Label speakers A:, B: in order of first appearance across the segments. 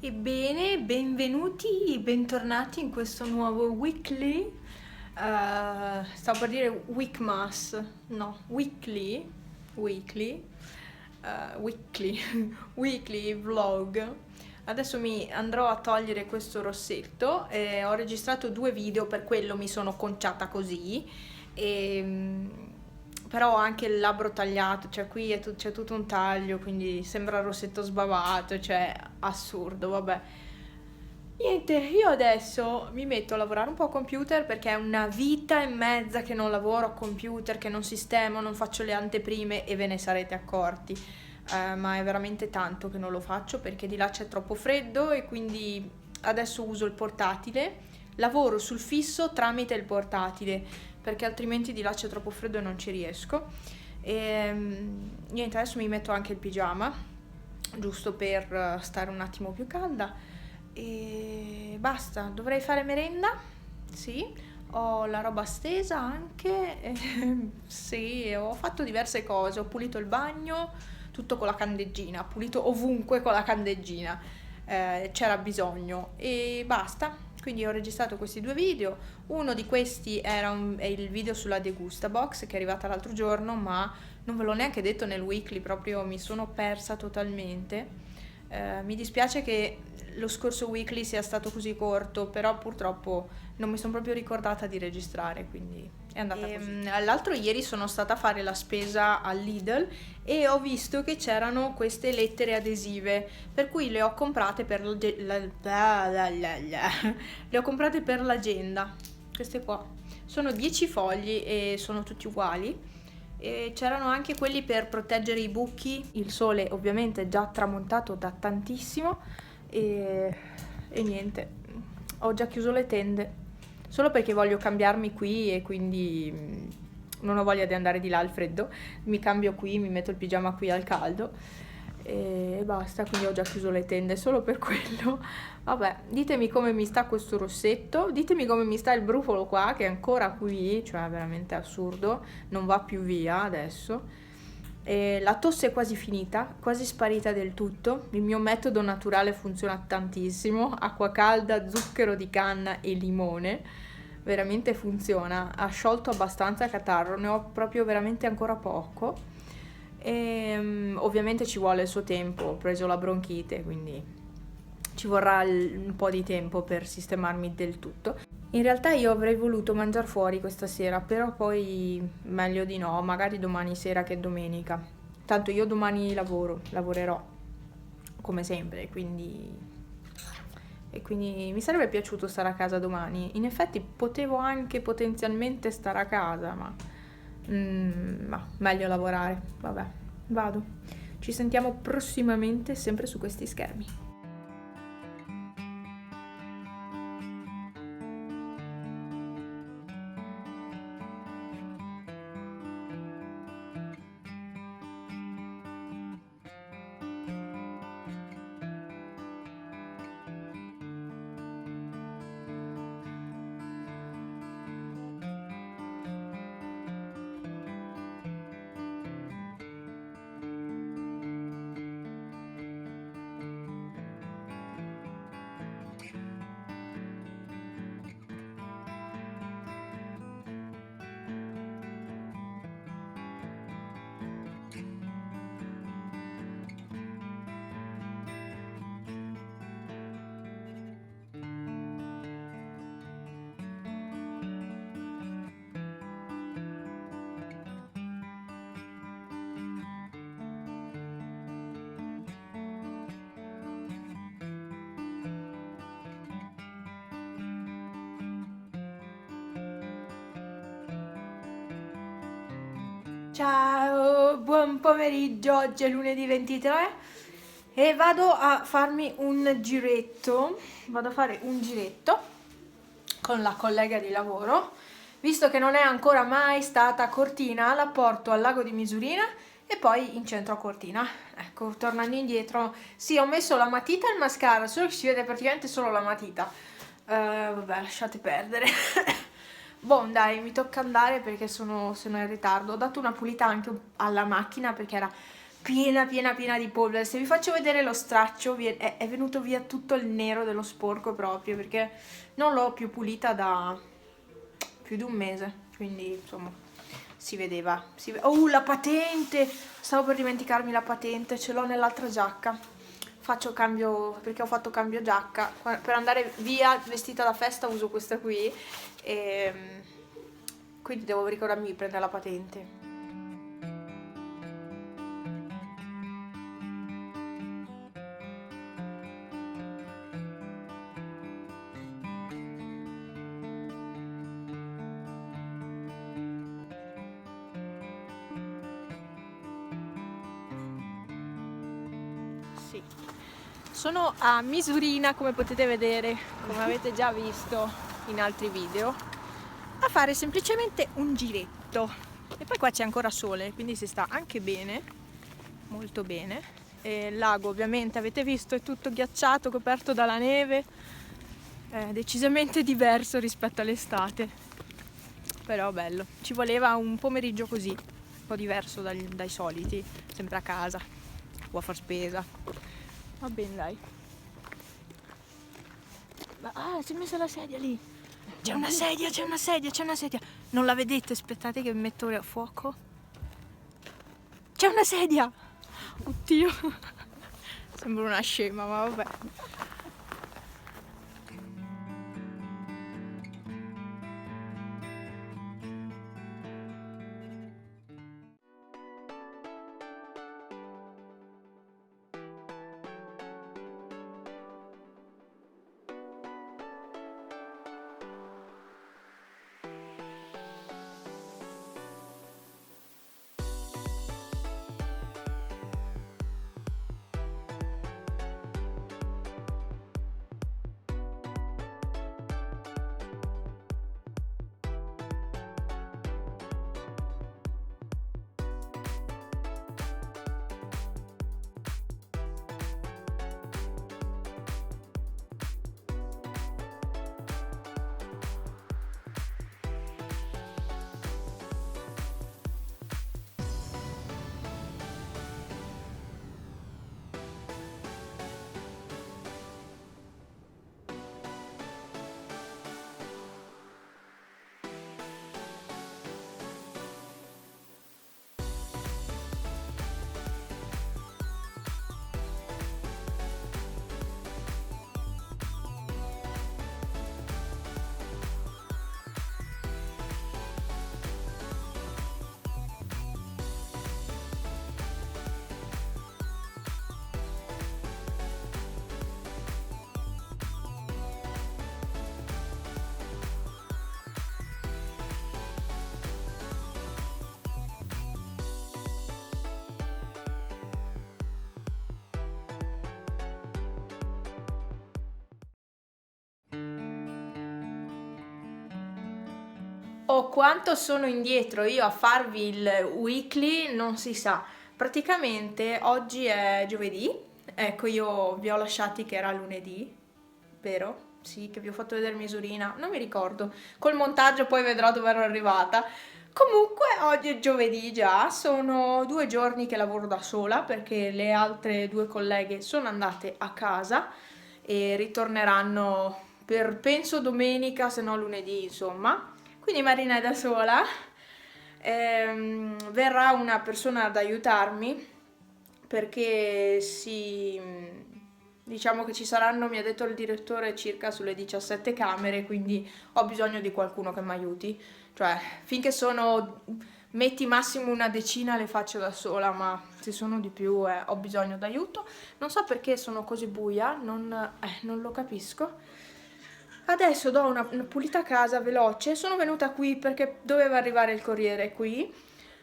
A: Ebbene, benvenuti, bentornati in questo nuovo weekly, stavo per dire weekmas, no, weekly, weekly, weekly vlog. Adesso mi andrò a togliere questo rossetto, ho registrato 2 video, per quello mi sono conciata così, e, però ho anche il labbro tagliato, cioè qui c'è tutto un taglio, quindi sembra il rossetto sbavato, cioè assurdo, vabbè. Niente, io adesso mi metto a lavorare un po' a computer perché è una vita e mezza che non lavoro a computer, che non sistemo, non faccio le anteprime e ve ne sarete accorti. Ma è veramente tanto che non lo faccio perché di là c'è troppo freddo e quindi adesso uso il portatile, lavoro sul fisso tramite il portatile perché altrimenti di là c'è troppo freddo e non ci riesco. Niente, adesso mi metto anche il pigiama, giusto per stare un attimo più calda e basta. Dovrei fare merenda, sì, ho la roba stesa anche, sì, ho fatto diverse cose, ho pulito il bagno, tutto con la candeggina, pulito ovunque con la candeggina, c'era bisogno e basta. Quindi ho registrato questi 2 video, uno di questi è il video sulla Degusta Box che è arrivata l'altro giorno, ma non ve l'ho neanche detto nel weekly, proprio mi sono persa totalmente. Mi dispiace che lo scorso weekly sia stato così corto, però purtroppo non mi sono proprio ricordata di registrare, quindi è andata così. L'altro ieri sono stata a fare la spesa al Lidl e ho visto che c'erano queste lettere adesive, per cui le ho comprate per le ho comprate per l'agenda. Queste qua sono 10 fogli e sono tutti uguali. E c'erano anche quelli per proteggere i buchi, il sole ovviamente è già tramontato da tantissimo e niente, ho già chiuso le tende, solo perché voglio cambiarmi qui e quindi non ho voglia di andare di là al freddo, mi cambio qui, mi metto il pigiama qui al caldo e basta, quindi ho già chiuso le tende solo per quello. Vabbè, ditemi come mi sta questo rossetto, ditemi come mi sta il brufolo qua che è ancora qui, cioè veramente assurdo, non va più via adesso. E la tosse è quasi finita, quasi sparita del tutto, il mio metodo naturale funziona tantissimo, acqua calda, zucchero di canna e limone, veramente funziona, ha sciolto abbastanza il catarro, ne ho proprio veramente ancora poco. E ovviamente ci vuole il suo tempo, ho preso la bronchite, quindi ci vorrà un po' di tempo per sistemarmi del tutto. In realtà io avrei voluto mangiare fuori questa sera, però poi meglio di no, magari domani sera che è domenica. Tanto io domani lavorerò come sempre, quindi mi sarebbe piaciuto stare a casa domani. In effetti potevo anche potenzialmente stare a casa, ma meglio lavorare. Vabbè, vado. Ci sentiamo prossimamente sempre su questi schermi. Ciao, buon pomeriggio, oggi è lunedì 23 e vado a farmi un giretto, vado a fare un giretto con la collega di lavoro, visto che non è ancora mai stata a Cortina, la porto al lago di Misurina e poi in centro a Cortina. Ecco, tornando indietro, sì, ho messo la matita e il mascara, solo che si vede praticamente solo la matita. Vabbè, lasciate perdere. Boh, dai, mi tocca andare perché sono in ritardo. Ho dato una pulita anche alla macchina perché era piena piena piena di polvere. Se vi faccio vedere lo straccio è venuto via tutto il nero dello sporco proprio, perché non l'ho più pulita da più di un mese, quindi insomma si vedeva. Oh, la patente! Stavo per dimenticarmi la patente, ce l'ho nell'altra giacca. Faccio cambio, perché ho fatto cambio giacca. Per andare via vestita da festa uso questa qui, e quindi devo ricordarmi di prendere la patente. Sì. Sono a Misurina, come potete vedere, come avete già visto in altri video, a fare semplicemente un giretto. E poi qua c'è ancora sole, quindi si sta anche bene, molto bene. E il lago, ovviamente, avete visto, è tutto ghiacciato, coperto dalla neve, è decisamente diverso rispetto all'estate, però bello. Ci voleva un pomeriggio così, un po' diverso dai soliti, sempre a casa o a far spesa. Va bene, dai. Ah, si è messa la sedia lì. C'è una sedia, c'è una sedia, c'è una sedia. Non la vedete? Aspettate che metto a fuoco. C'è una sedia! Oddio. Sembra una scema, ma vabbè. O quanto sono indietro io a farvi il weekly non si sa. Praticamente oggi è giovedì, ecco, io vi ho lasciati che era lunedì, vero? Sì, che vi ho fatto vedere Misurina, non mi ricordo, col montaggio poi vedrò dove ero arrivata. Comunque oggi è giovedì già, sono 2 giorni che lavoro da sola perché le altre 2 colleghe sono andate a casa e ritorneranno per penso domenica, se no lunedì, insomma. Quindi Marina è da sola, verrà una persona ad aiutarmi perché diciamo che ci saranno, mi ha detto il direttore, circa sulle 17 camere, quindi ho bisogno di qualcuno che mi aiuti. Cioè, finché sono, metti massimo una decina le faccio da sola, ma se sono di più ho bisogno d'aiuto. Non so perché sono così buia, non lo capisco. Adesso do una pulita a casa veloce, sono venuta qui perché doveva arrivare il corriere qui,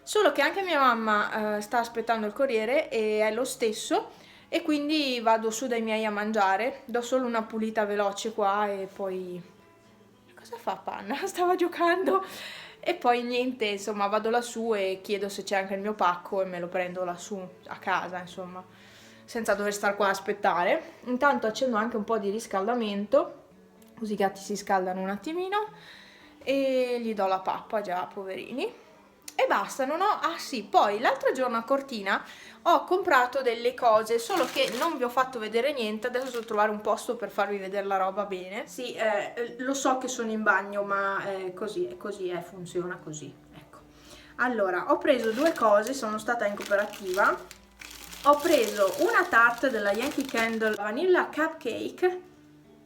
A: solo che anche mia mamma sta aspettando il corriere e è lo stesso e quindi vado su dai miei a mangiare, do solo una pulita veloce qua e poi... Cosa fa Panna? Stava giocando e poi niente, insomma vado lassù e chiedo se c'è anche il mio pacco e me lo prendo lassù a casa, insomma, senza dover star qua a aspettare. Intanto accendo anche un po' di riscaldamento, così i gatti si scaldano un attimino e gli do la pappa già, poverini. E basta, non ho... Ah sì, poi l'altro giorno a Cortina ho comprato delle cose, solo che non vi ho fatto vedere niente, adesso devo trovare un posto per farvi vedere la roba bene. Sì, lo so che sono in bagno, ma è così, funziona così, ecco. Allora, ho preso due cose, sono stata in cooperativa, ho preso una tarte della Yankee Candle Vanilla Cupcake,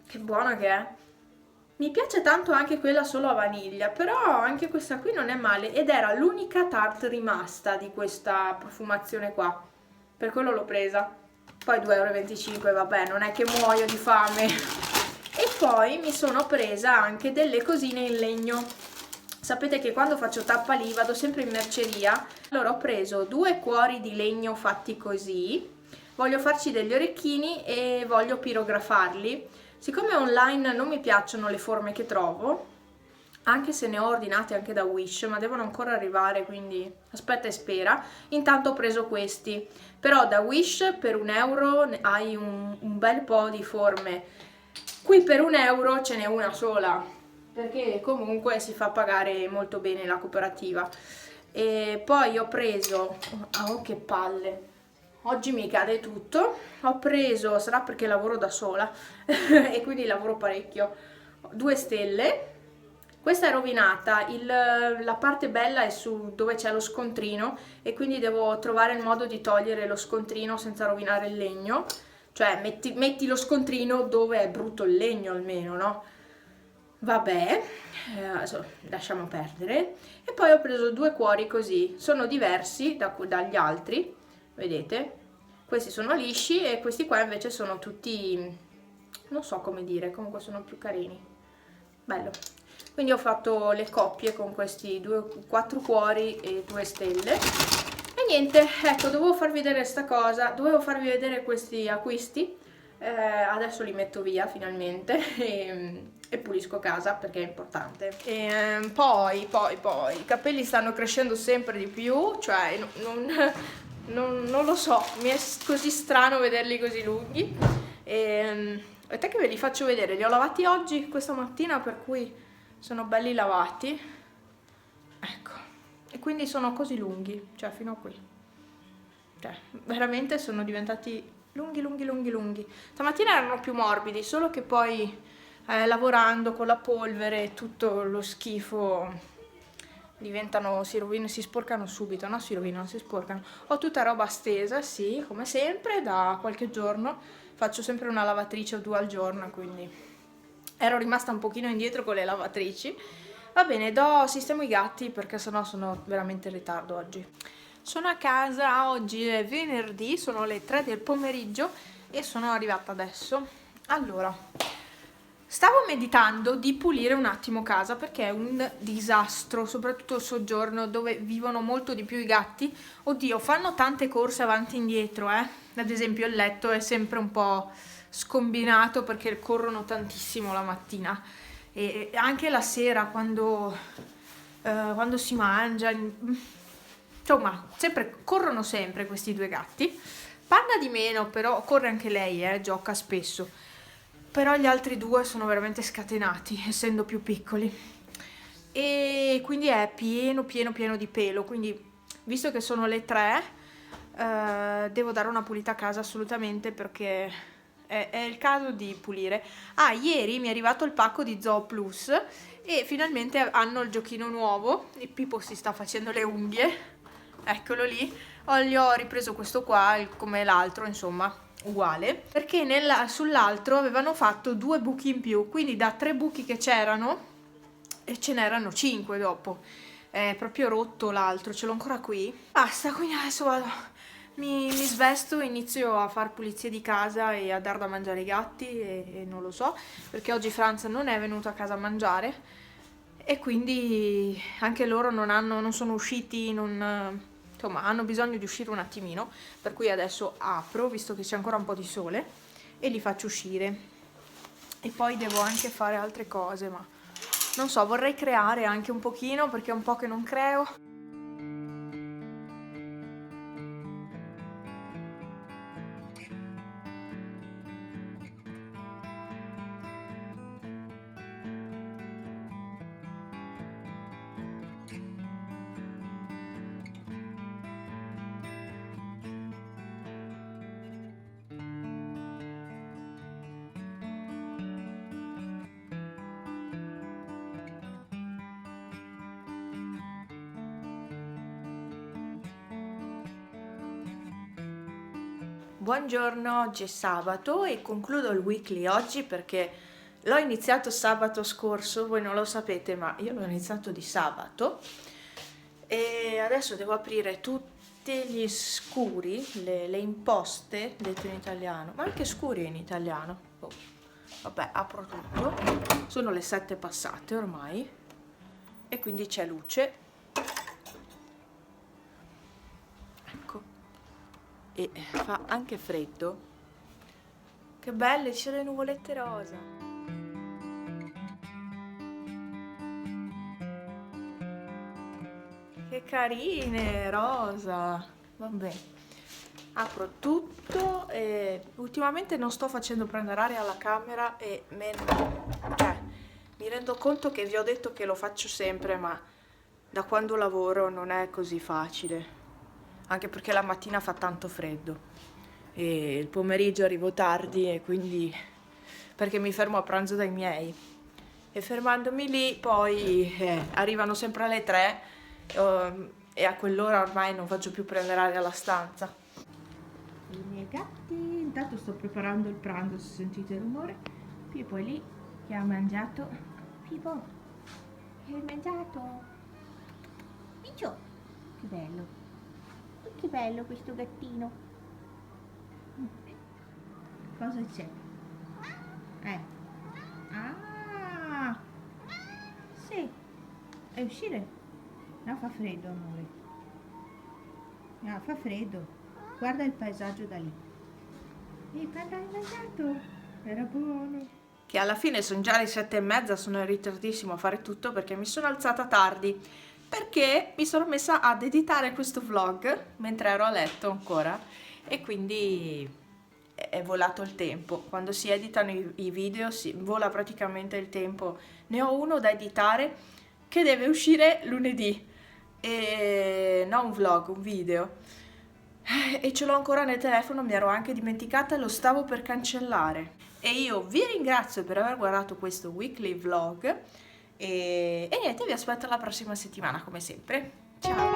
A: che buona che è. Mi piace tanto anche quella solo a vaniglia, però anche questa qui non è male ed era l'unica tarte rimasta di questa profumazione qua, per quello l'ho presa. Poi 2,25 €, vabbè, non è che muoio di fame. E poi mi sono presa anche delle cosine in legno. Sapete che quando faccio tappa lì vado sempre in merceria, allora ho preso due cuori di legno fatti così, voglio farci degli orecchini e voglio pirografarli. Siccome online non mi piacciono le forme che trovo, anche se ne ho ordinate anche da Wish, ma devono ancora arrivare, quindi aspetta e spera. Intanto ho preso questi, però da Wish per €1 hai un bel po' di forme. Qui per €1 ce n'è una sola, perché comunque si fa pagare molto bene la cooperativa. E poi ho preso... Oh, che palle! Oggi mi cade tutto. Ho preso, sarà perché lavoro da sola e quindi lavoro parecchio, 2 stelle. Questa è rovinata, la parte bella è su dove c'è lo scontrino e quindi devo trovare il modo di togliere lo scontrino senza rovinare il legno. Cioè metti lo scontrino dove è brutto il legno almeno, no? Vabbè, adesso lasciamo perdere. E poi ho preso due cuori così, sono diversi dagli altri, vedete? Questi sono lisci e questi qua invece sono tutti, non so come dire, comunque sono più carini. Bello. Quindi ho fatto le coppie con questi 4 cuori e 2 stelle. E niente, ecco, dovevo farvi vedere sta cosa, dovevo farvi vedere questi acquisti. Adesso li metto via finalmente e pulisco casa perché è importante. E poi i capelli stanno crescendo sempre di più, cioè non lo so, mi è così strano vederli così lunghi. Aspetta che ve li faccio vedere, li ho lavati oggi, questa mattina, per cui sono belli lavati. Ecco, e quindi sono così lunghi, cioè fino a qui. Cioè, veramente sono diventati lunghi. Stamattina erano più morbidi, solo che poi lavorando con la polvere e tutto lo schifo diventano, si rovinano, si sporcano subito, no? Si rovinano, si sporcano. Ho tutta roba stesa, sì, come sempre, da qualche giorno. Faccio sempre una lavatrice o 2 al giorno, quindi ero rimasta un pochino indietro con le lavatrici. Va bene, sistemo i gatti perché sennò sono veramente in ritardo oggi. Sono a casa, oggi è venerdì, sono le 3 del pomeriggio e sono arrivata adesso. Allora, stavo meditando di pulire un attimo casa perché è un disastro, soprattutto il soggiorno dove vivono molto di più i gatti. Oddio, fanno tante corse avanti e indietro, Ad esempio il letto è sempre un po' scombinato perché corrono tantissimo la mattina e anche la sera quando si mangia. Insomma, corrono sempre questi due gatti. Panna di meno, però corre anche lei, gioca spesso. Però gli altri due sono veramente scatenati, essendo più piccoli. E quindi è pieno di pelo. Quindi, visto che sono le 3, devo dare una pulita a casa assolutamente perché è il caso di pulire. Ah, ieri mi è arrivato il pacco di Zoo Plus e finalmente hanno il giochino nuovo. Il Pippo si sta facendo le unghie. Eccolo lì, gli ho ripreso questo qua come l'altro, insomma, uguale, perché sull'altro avevano fatto 2 buchi in più, quindi da 3 buchi che c'erano ce n'erano 5 dopo. È proprio rotto l'altro, ce l'ho ancora qui. Basta, quindi adesso vado, mi svesto e inizio a far pulizia di casa e a dar da mangiare ai gatti e non lo so, perché oggi Franz non è venuto a casa a mangiare e quindi anche loro non sono usciti, insomma hanno bisogno di uscire un attimino, per cui adesso apro, visto che c'è ancora un po' di sole, e li faccio uscire. E poi devo anche fare altre cose, ma non so, vorrei creare anche un pochino, perché è un po' che non creo. Buongiorno, oggi è sabato e concludo il weekly oggi perché l'ho iniziato sabato scorso, voi non lo sapete ma io l'ho iniziato di sabato e adesso devo aprire tutti gli scuri, le imposte, detto in italiano, ma anche scuri in italiano. Oh, vabbè, apro tutto, sono le 7 passate ormai e quindi c'è luce. Ecco. E fa anche freddo. Che belle, ci sono le nuvolette rosa. Che carine, rosa. Vabbè. Apro tutto e ultimamente non sto facendo prendere aria alla camera e mi rendo conto che vi ho detto che lo faccio sempre, ma da quando lavoro non è così facile. Anche perché la mattina fa tanto freddo e il pomeriggio arrivo tardi e quindi perché mi fermo a pranzo dai miei e fermandomi lì poi arrivano sempre alle 3 e a quell'ora ormai non faccio più prendere aria alla stanza. I miei gatti, intanto sto preparando il pranzo, se sentite il rumore. Pippo è lì che ha mangiato. Pippo, che hai mangiato? Piccio, che bello. Che bello questo gattino. Cosa c'è? Ah! Sì. È uscire? No, fa freddo, amore. No, fa freddo. Guarda il paesaggio da lì. E quando hai mangiato? Era buono. Che alla fine sono già le 7:30, sono in ritardissimo a fare tutto perché mi sono alzata tardi. Perché mi sono messa ad editare questo vlog mentre ero a letto ancora e quindi è volato il tempo. Quando si editano i video si vola praticamente il tempo. Ne ho uno da editare che deve uscire lunedì, e no un vlog, un video. E ce l'ho ancora nel telefono, mi ero anche dimenticata e lo stavo per cancellare. E io vi ringrazio per aver guardato questo weekly vlog. E niente, vi aspetto la prossima settimana come sempre. Ciao!